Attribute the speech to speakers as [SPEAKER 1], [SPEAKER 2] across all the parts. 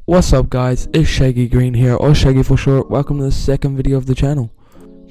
[SPEAKER 1] What's up guys, it's Shaggy Green here, or Shaggy for short. Welcome to the second video of the channel.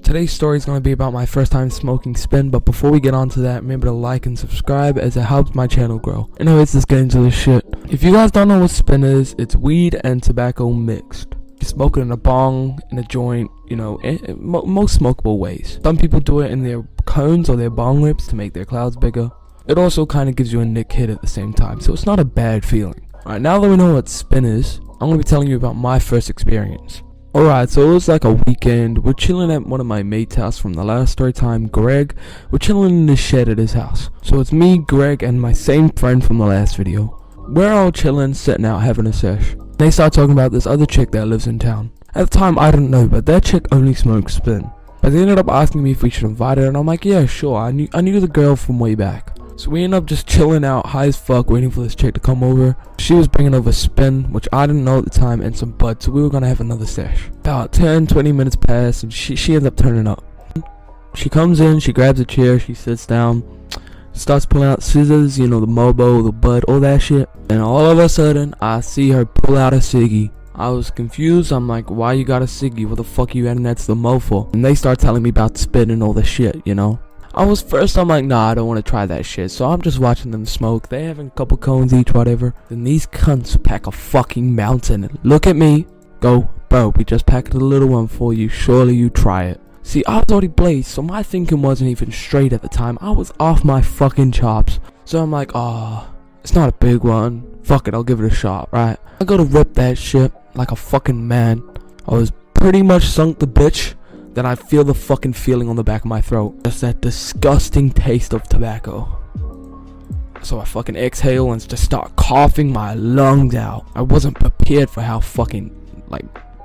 [SPEAKER 1] Today's story is going to be about my first time smoking spin, but before we get on to that, remember to like and subscribe as it helps my channel grow. Anyways, let's get into this shit. If you guys don't know what spin is, it's weed and tobacco mixed. You smoke it in a bong, in a joint, you know, in most smokable ways. Some people do it in their cones or their bong rips to make their clouds bigger. It also kind of gives you a nick hit at the same time, so it's not a bad feeling. Alright, now that we know what spin is, I'm going to be telling you about my first experience. Alright, so it was like a weekend. We're chilling at one of my mates' house from the last story time, Greg. We're chilling in the shed at his house. So it's me, Greg, and my same friend from the last video. We're all chilling, sitting out, having a sesh. They start talking about this other chick that lives in town. At the time, I didn't know, but that chick only smokes spin. But they ended up asking me if we should invite her, and I'm like, yeah, sure. I knew the girl from way back. So we ended up just chilling out, high as fuck, waiting for this chick to come over. She was bringing over spin, which I didn't know at the time, and some bud, so we were gonna have another sesh. About 10-20 minutes pass, and she ends up turning up. She comes in, she grabs a chair, she sits down, starts pulling out scissors, you know, the mobo, the bud, all that shit. And all of a sudden, I see her pull out a ciggy. I was confused. I'm like, why you got a ciggy? What the fuck you adding that to the mo for? And they start telling me about spin and all the shit, you know. I'm like, nah, I don't want to try that shit. So I'm just watching them smoke. They having a couple cones each, whatever. Then these cunts pack a fucking mountain. Look at me. Go, bro, we just packed a little one for you. Surely you try it. See, I was already blazed, so my thinking wasn't even straight at the time. I was off my fucking chops. So I'm like, it's not a big one. Fuck it, I'll give it a shot, right? I go to rip that shit like a fucking man. I was pretty much sunk the bitch. Then I feel the fucking feeling on the back of my throat. Just that disgusting taste of tobacco. So I fucking exhale and just start coughing my lungs out. I wasn't prepared for how fucking,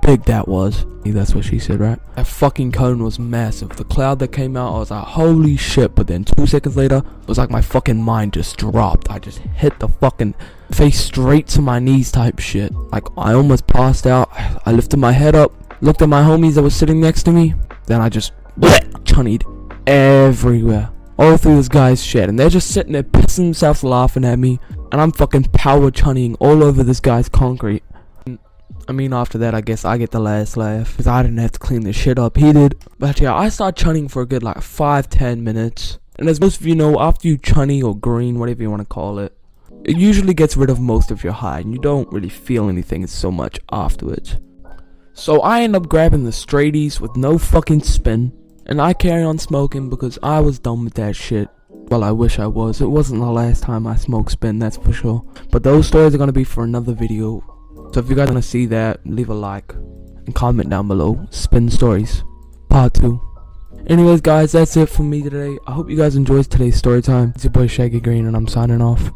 [SPEAKER 1] big that was. That's what she said, right? That fucking cone was massive. The cloud that came out, I was like, holy shit. But then 2 seconds later, it was like my fucking mind just dropped. I just hit the fucking face straight to my knees type shit. Like, I almost passed out. I lifted my head up, looked at my homies that was sitting next to me. Then I just chunnied everywhere, all through this guy's shed, and they're just sitting there pissing themselves laughing at me, and I'm fucking power chunnying all over this guy's concrete. I mean, after that, I guess I get the last laugh, because I didn't have to clean this shit up, he did. But yeah, I started chunning for a good 5-10 minutes, and as most of you know, after you chunny or green, whatever you want to call it, it usually gets rid of most of your high, and you don't really feel anything so much afterwards. So I end up grabbing the straighties with no fucking spin, and I carry on smoking because I was done with that shit. Well, I wish I was. It wasn't the last time I smoked spin, that's for sure. But those stories are gonna be for another video. So if you guys wanna see that, leave a like and comment down below. Spin stories, part 2. Anyways guys, that's it from me today. I hope you guys enjoyed today's story time. It's your boy Shaggy Green and I'm signing off.